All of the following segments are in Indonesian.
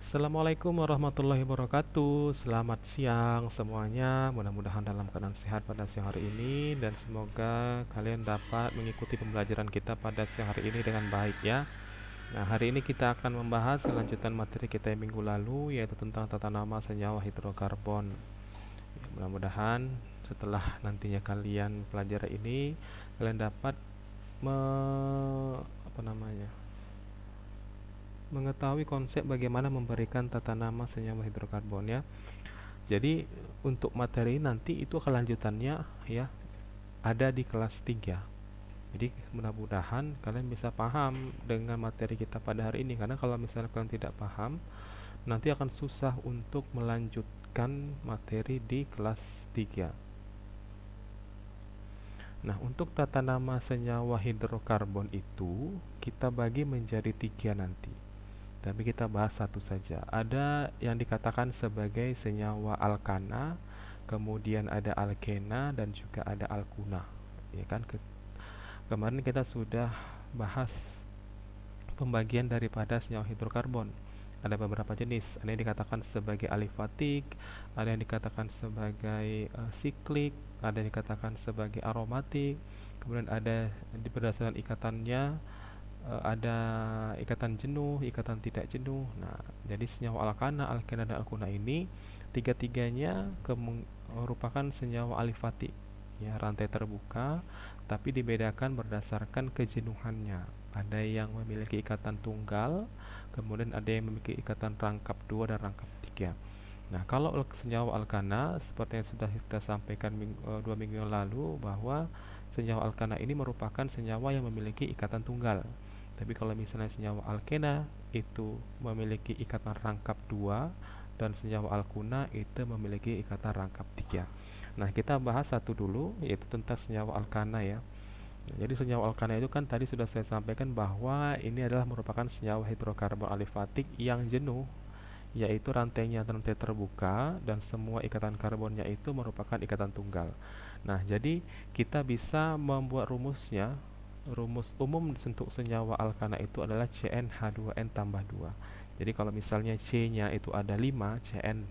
Assalamualaikum warahmatullahi wabarakatuh. Selamat siang semuanya. Mudah-mudahan dalam keadaan sehat pada siang hari ini dan semoga kalian dapat mengikuti pembelajaran kita pada siang hari ini dengan baik ya. Nah, hari ini kita akan membahas kelanjutan materi kita yang minggu lalu yaitu tentang tata nama senyawa hidrokarbon. Ya, mudah-mudahan setelah nantinya kalian pelajari ini kalian dapat me, apa namanya? Mengetahui konsep bagaimana memberikan tata nama senyawa hidrokarbon ya. Jadi untuk materi nanti itu kelanjutannya ya ada di kelas 3. Jadi mudah-mudahan kalian bisa paham dengan materi kita pada hari ini karena kalau misalnya kalian tidak paham nanti akan susah untuk melanjutkan materi di kelas 3. Nah, untuk tata nama senyawa hidrokarbon itu kita bagi menjadi 3 nanti. Tapi kita bahas satu saja. Ada yang dikatakan sebagai senyawa alkana, kemudian ada alkena dan juga ada alkuna. Ya kan? Kemarin kita sudah bahas pembagian daripada senyawa hidrokarbon. Ada beberapa jenis. Ada yang dikatakan sebagai alifatik, ada yang dikatakan sebagai siklik, ada yang dikatakan sebagai aromatik. Kemudian ada berdasarkan ikatannya, ada ikatan jenuh, ikatan tidak jenuh. Nah, jadi senyawa alkana, alkena, dan alkuna ini tiga-tiganya merupakan senyawa alifatik, ya rantai terbuka, tapi dibedakan berdasarkan kejenuhannya. Ada yang memiliki ikatan tunggal, kemudian ada yang memiliki ikatan rangkap dua dan rangkap tiga. Nah, kalau senyawa alkana, seperti yang sudah kita sampaikan 2 minggu yang lalu, bahwa senyawa alkana ini merupakan senyawa yang memiliki ikatan tunggal. Tapi kalau misalnya senyawa alkena itu memiliki ikatan rangkap dua dan senyawa alkuna itu memiliki ikatan rangkap tiga. Nah, kita bahas satu dulu yaitu tentang senyawa alkana ya. Jadi senyawa alkana itu kan tadi sudah saya sampaikan bahwa ini adalah merupakan senyawa hidrokarbon alifatik yang jenuh, yaitu rantainya rantai terbuka dan semua ikatan karbonnya itu merupakan ikatan tunggal. Nah, jadi kita bisa membuat rumusnya. Rumus umum untuk senyawa alkana itu adalah CnH2n tambah 2. Jadi kalau misalnya C-nya itu ada 5, Cn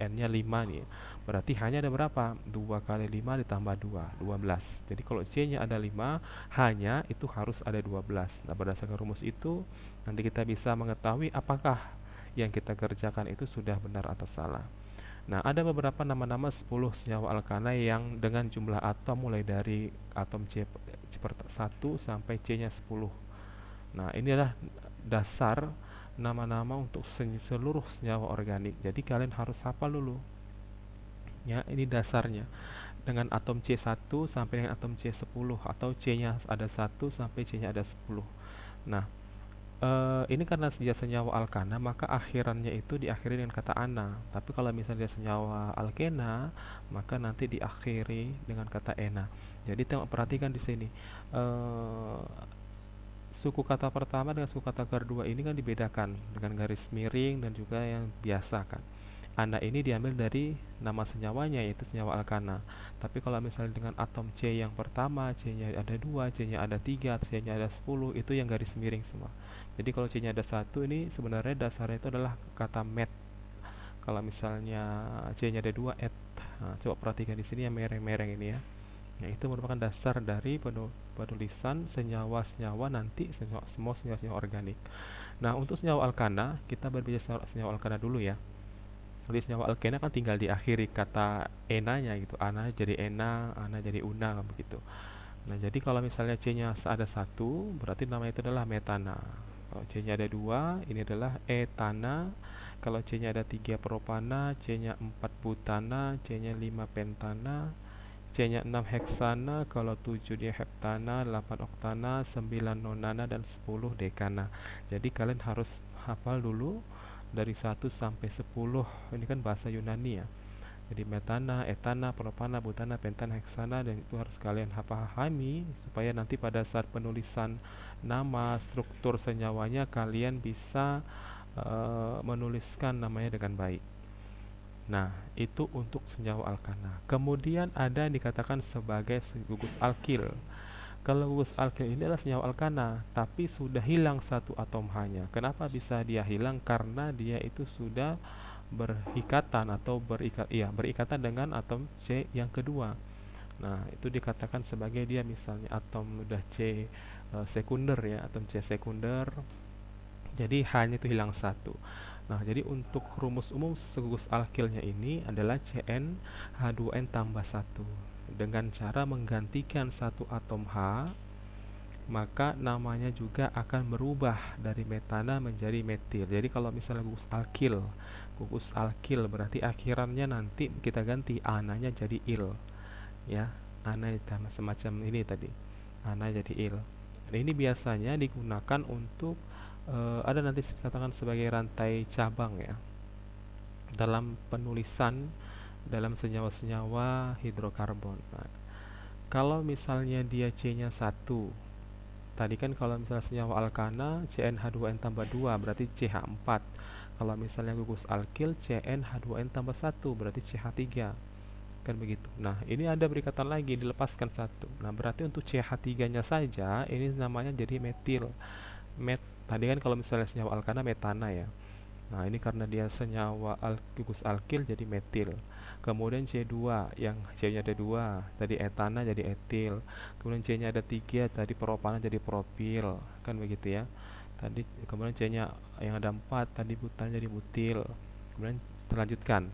N-nya 5 nih. Berarti hanya ada berapa? 2 kali 5 ditambah 2, 12. Jadi kalau C-nya ada 5, hanya itu harus ada 12. Nah, berdasarkan rumus itu nanti kita bisa mengetahui apakah yang kita kerjakan itu sudah benar atau salah. Nah, ada beberapa nama-nama 10 senyawa alkana yang dengan jumlah atom mulai dari atom C per 1 sampai C-nya 10. Nah, inilah dasar nama-nama untuk seluruh senyawa organik. Jadi kalian harus hafal dulu. Ya, ini dasarnya. Dengan atom C1 sampai dengan atom C10 atau C-nya ada 1 sampai C-nya ada 10. Nah, ini karena dia senyawa alkana, maka akhirannya itu diakhiri dengan kata ana. Tapi kalau misalnya dia senyawa alkena, maka nanti diakhiri dengan kata ena. Jadi perhatikan di sini. Eh, Suku kata pertama dengan suku kata kedua ini kan dibedakan dengan garis miring dan juga yang biasa kan. Ana ini diambil dari nama senyawanya yaitu senyawa alkana. Tapi kalau misalnya dengan atom C yang pertama, C-nya ada 2, C-nya ada 3, C-nya ada 10, itu yang garis miring semua. Jadi kalau C-nya ada 1 ini sebenarnya dasarnya itu adalah kata met. Kalau misalnya C-nya ada 2, et. Nah, coba perhatikan di sini yang mereng-mereng ini ya. Nah, itu merupakan dasar dari penulisan senyawa-senyawa nanti semua senyawa-senyawa organik. Nah, untuk senyawa alkana, kita berbicara senyawa alkana dulu ya. Jadi senyawa alkena kan tinggal diakhiri kata enanya gitu. Ana jadi ena, ana jadi una begitu. Nah, jadi kalau misalnya C-nya ada 1, berarti nama itu adalah metana. Kalau C-nya ada 2, ini adalah etana. Kalau C-nya ada 3 propana, C-nya 4 butana, C-nya 5 pentana, C-nya 6 heksana, kalau 7 dia heptana, 8 oktana, 9 nonana, dan 10 dekana. Jadi kalian harus hafal dulu dari 1 sampai 10. Ini kan bahasa Yunani ya. Jadi metana, etana, propana, butana, pentana, heksana, dan itu harus kalian pahami supaya nanti pada saat penulisan nama, struktur senyawanya kalian bisa menuliskan namanya dengan baik. Nah, itu untuk senyawa alkana. Kemudian ada yang dikatakan sebagai gugus alkil. Kalau gugus alkil ini adalah senyawa alkana, tapi sudah hilang satu atom H-nya. Kenapa bisa dia hilang? Karena dia itu sudah berikatan atau berikatan dengan atom C yang kedua. Nah, itu dikatakan sebagai dia misalnya atom udah C sekunder ya, atom C sekunder. Jadi H-nya itu hilang satu. Nah, jadi untuk rumus umum gugus alkilnya ini adalah CnH2n tambah satu. Dengan cara menggantikan satu atom H, maka namanya juga akan berubah dari metana menjadi metil. Jadi kalau misalnya gugus alkil berarti akhirannya nanti kita ganti ananya jadi il, ya. Ana semacam ini tadi. Ana jadi il. Nah, ini biasanya digunakan untuk ada nanti dikatakan sebagai rantai cabang ya. Dalam penulisan dalam senyawa-senyawa hidrokarbon. Nah, kalau misalnya dia C-nya 1, tadi kan kalau misalnya senyawa alkana CnH2n tambah 2 berarti CH4. Kalau misalnya gugus alkil CnH2n tambah 1 berarti CH3. Kan begitu. Nah, ini ada berikatan lagi dilepaskan satu. Nah, berarti untuk CH3-nya saja ini namanya jadi metil. Tadi kan kalau misalnya senyawa alkana metana ya. Nah, ini karena dia senyawa gugus alkil jadi metil. Kemudian C2 yang C-nya ada 2, tadi etana jadi etil. Kemudian C-nya ada 3, tadi propana jadi propil. Kan begitu ya. Tadi kemudian C-nya yang ada 4, tadi butan jadi butil. Kemudian terlanjutkan.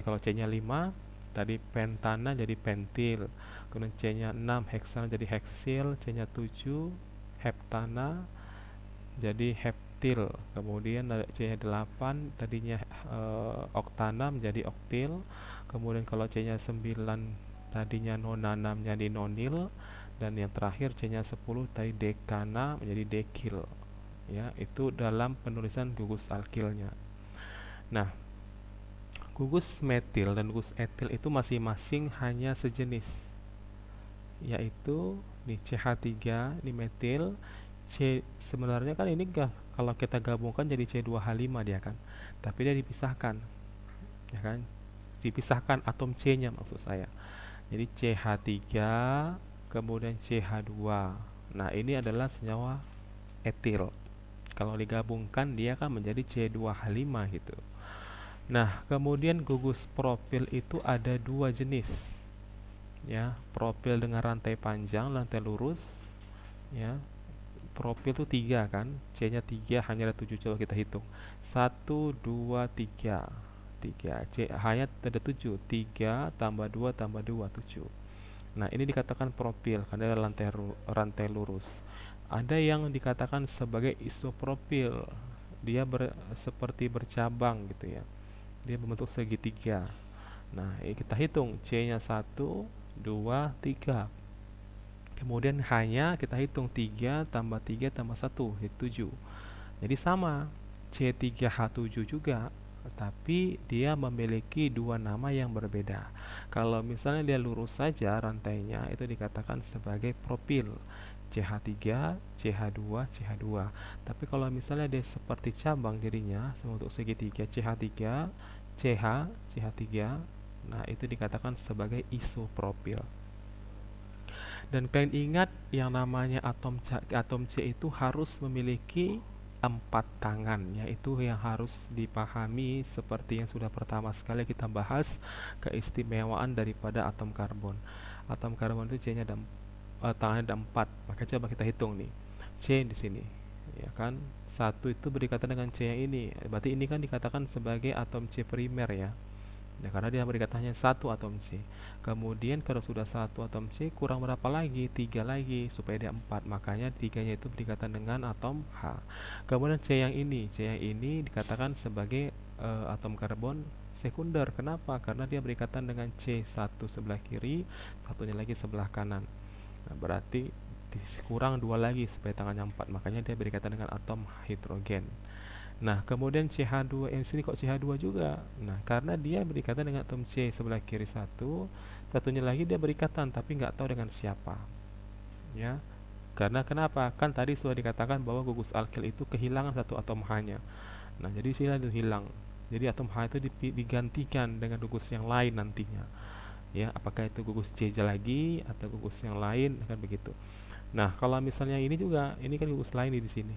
Kalau C-nya 5, tadi pentana jadi pentil. Kemudian C-nya 6, heksana jadi heksil. C-nya 7, heptana jadi heptil. Kemudian C-nya 8 tadinya oktana menjadi oktil. Kemudian kalau C-nya 9 tadinya nonana menjadi nonil. Dan yang terakhir C-nya 10 tadi dekana menjadi dekil. Ya, itu dalam penulisan gugus alkilnya. Nah, gugus metil dan gugus etil itu masing-masing hanya sejenis, yaitu nih CH3 ini metil. Sebenarnya kan ini kalau kita gabungkan jadi C2H5 dia kan, tapi dia dipisahkan ya kan, dipisahkan atom C-nya maksud saya. Jadi CH3 kemudian CH2. Nah, ini adalah senyawa etil. Kalau digabungkan dia kan menjadi C2H5 gitu. Nah, kemudian gugus propil itu ada dua jenis. Ya, propil dengan rantai panjang, rantai lurus. Ya, propil itu 3 kan, C-nya 3, hanya ada 7, coba kita hitung. 1, 2, 3. 3, C hanya ada 7. 3 tambah 2 tambah 2, 7. Nah, ini dikatakan propil karena ada rantai lurus. Ada yang dikatakan sebagai isopropil. Dia seperti bercabang gitu ya. Dia membentuk segitiga. Nah, kita hitung C-nya 1, 2, 3. Kemudian hanya kita hitung 3 tambah 3 tambah 1, itu 7. Jadi sama, C3H7 juga, tapi dia memiliki dua nama yang berbeda. Kalau misalnya dia lurus saja rantainya, itu dikatakan sebagai propil. CH3, CH2, CH2. Tapi kalau misalnya dia seperti cabang jadinya, untuk segitiga CH3, CH, CH3, nah itu dikatakan sebagai isopropil. Dan kalian ingat yang namanya atom C itu harus memiliki 4 tangan, yaitu yang harus dipahami seperti yang sudah pertama sekali kita bahas keistimewaan daripada atom karbon. Atom karbon itu C-nya ada tangannya ada 4. Maka coba kita hitung nih. C di sini, ya kan? Satu itu berikatan dengan C yang ini. Berarti ini kan dikatakan sebagai atom C primer ya. Ya, karena dia berikatan hanya satu atom C. Kemudian kalau sudah satu atom C kurang berapa lagi? 3 lagi supaya dia 4. Makanya 3-nya itu berikatan dengan atom H. Kemudian C yang ini dikatakan sebagai atom karbon sekunder. Kenapa? Karena dia berikatan dengan C1 sebelah kiri, satunya lagi sebelah kanan. Nah, berarti kurang 2 lagi supaya tangannya 4. Makanya dia berikatan dengan atom hidrogen. Nah, kemudian CH2 yang sini kok CH2 juga? Nah, karena dia berikatan dengan atom C sebelah kiri satu, satunya lagi dia berikatan tapi nggak tahu dengan siapa. Ya, karena kenapa? Kan tadi sudah dikatakan bahwa gugus alkil itu kehilangan satu atom H-nya. Nah, jadi sini ada hilang. Jadi atom H itu digantikan dengan gugus yang lain nantinya. Ya, apakah itu gugus C lagi atau gugus yang lain, kan begitu. Nah, kalau misalnya ini juga, ini kan gugus lain di sini.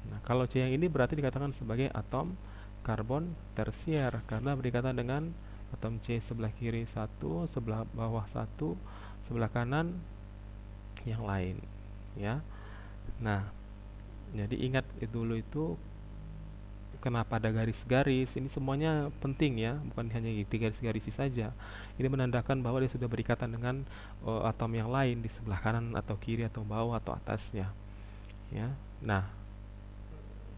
Nah, kalau C yang ini berarti dikatakan sebagai atom karbon tersier karena berdekatan dengan atom C sebelah kiri satu, sebelah bawah satu, sebelah kanan yang lain, ya. Nah, jadi ingat dulu itu kenapa ada garis-garis. Ini semuanya penting ya, bukan hanya di garis-garis saja. Ini menandakan bahwa dia sudah berikatan dengan atom yang lain di sebelah kanan atau kiri atau bawah atau atasnya, ya. Nah,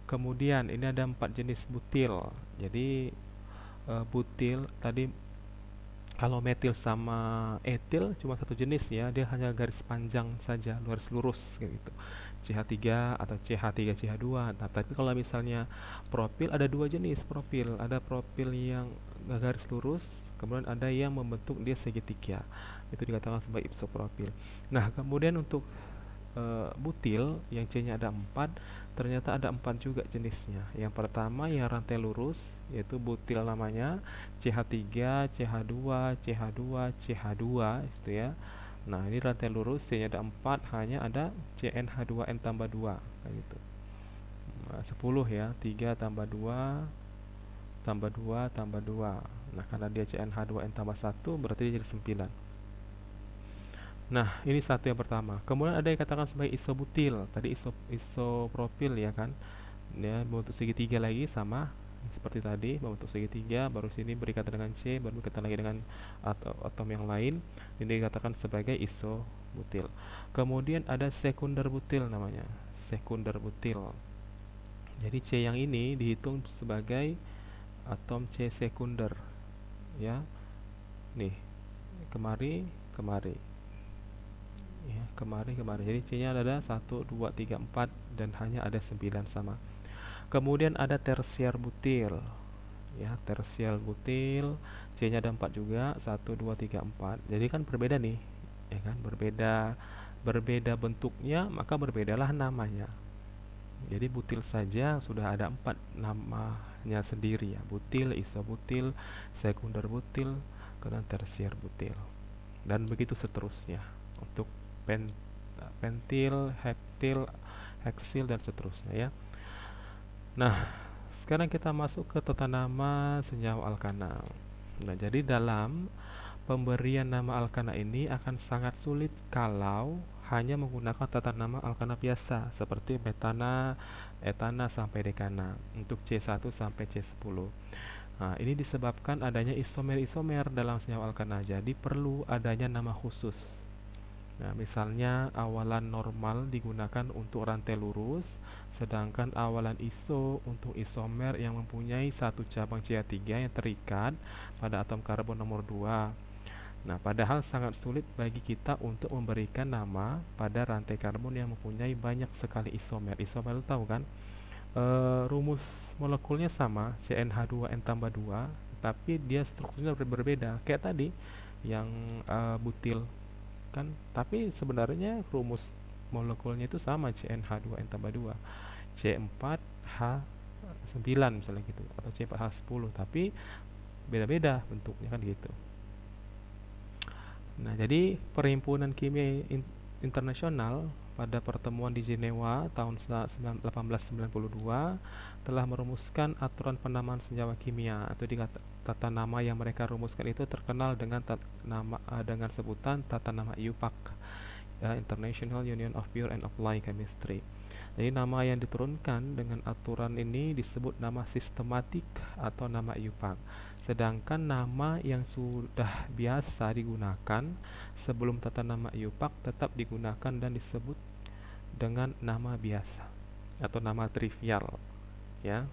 kemudian ini ada 4 jenis butil. Jadi butil tadi, kalau metil sama etil cuma satu jenis ya, dia hanya garis panjang saja, garis lurus kayak gitu. CH3 atau CH3 CH2. Nah, tapi kalau misalnya propil ada 2 jenis propil. Ada propil yang garis lurus, kemudian ada yang membentuk dia segitiga. Itu dikatakan sebagai isopropil. Nah, kemudian untuk butil yang C-nya ada 4, ternyata ada 4 juga jenisnya. Yang pertama yang rantai lurus, yaitu butil namanya CH3, CH2, CH2, CH2 itu ya. Nah, ini rantai lurus, C-nya ada 4, hanya ada CnH2n tambah 2 kayak gitu. Nah, 10 ya, 3 tambah 2 tambah 2 tambah 2. Nah, karena dia CnH2n tambah 1 berarti dia jadi 9. Nah, ini satu yang pertama. Kemudian ada yang katakan sebagai isobutil. Tadi isopropil ya kan. Ya, bentuk segitiga lagi sama seperti tadi, bentuk segitiga, baru sini berikatan dengan C, baru berikatan lagi dengan atom yang lain. Ini dikatakan sebagai isobutil. Kemudian ada sekunder butil namanya. Sekunder butil. Jadi C yang ini dihitung sebagai atom C sekunder. Ya. Nih, kemari, kemari. Ya, kemari. Jadi C-nya ada 1, 2, 3, 4 dan hanya ada 9 sama. Kemudian ada tersier butil. Ya, tersier butil, C-nya ada 4 juga, 1, 2, 3, 4. Jadi kan berbeda nih, ya kan? Berbeda bentuknya, maka berbedalah namanya. Jadi butil saja sudah ada 4 namanya sendiri ya. Butil, isobutil, sekunder butil, kemudian tersier butil. Dan begitu seterusnya untuk pentil, heptil, heksil dan seterusnya ya. Nah, sekarang kita masuk ke tata nama senyawa alkana. Nah, jadi dalam pemberian nama alkana ini akan sangat sulit kalau hanya menggunakan tata nama alkana biasa seperti metana, etana sampai dekana untuk C1 sampai C10. Nah, ini disebabkan adanya isomer-isomer dalam senyawa alkana. Jadi perlu adanya nama khusus. Nah, misalnya awalan normal digunakan untuk rantai lurus, sedangkan awalan iso untuk isomer yang mempunyai satu cabang CH3 yang terikat pada atom karbon nomor 2. Nah, padahal sangat sulit bagi kita untuk memberikan nama pada rantai karbon yang mempunyai banyak sekali isomer. Isomer itu tahu kan? Rumus molekulnya sama, CnH2n tambah 2, tapi dia strukturnya berbeda. Kayak tadi yang butil kan, tapi sebenarnya rumus molekulnya itu sama, CnH2n tambah 2, C4H9 misalnya gitu, atau C4H10, tapi beda-beda bentuknya kan gitu. Nah, jadi Perhimpunan Kimia Internasional pada pertemuan di Jenewa tahun 1892 telah merumuskan aturan penamaan senyawa kimia atau tata nama yang mereka rumuskan itu terkenal dengan dengan sebutan tata nama IUPAC, ya, International Union of Pure and Applied Chemistry. Jadi nama yang diturunkan dengan aturan ini disebut nama sistematik atau nama IUPAC. Sedangkan nama yang sudah biasa digunakan sebelum tata nama IUPAC tetap digunakan dan disebut dengan nama biasa atau nama trivial, ya.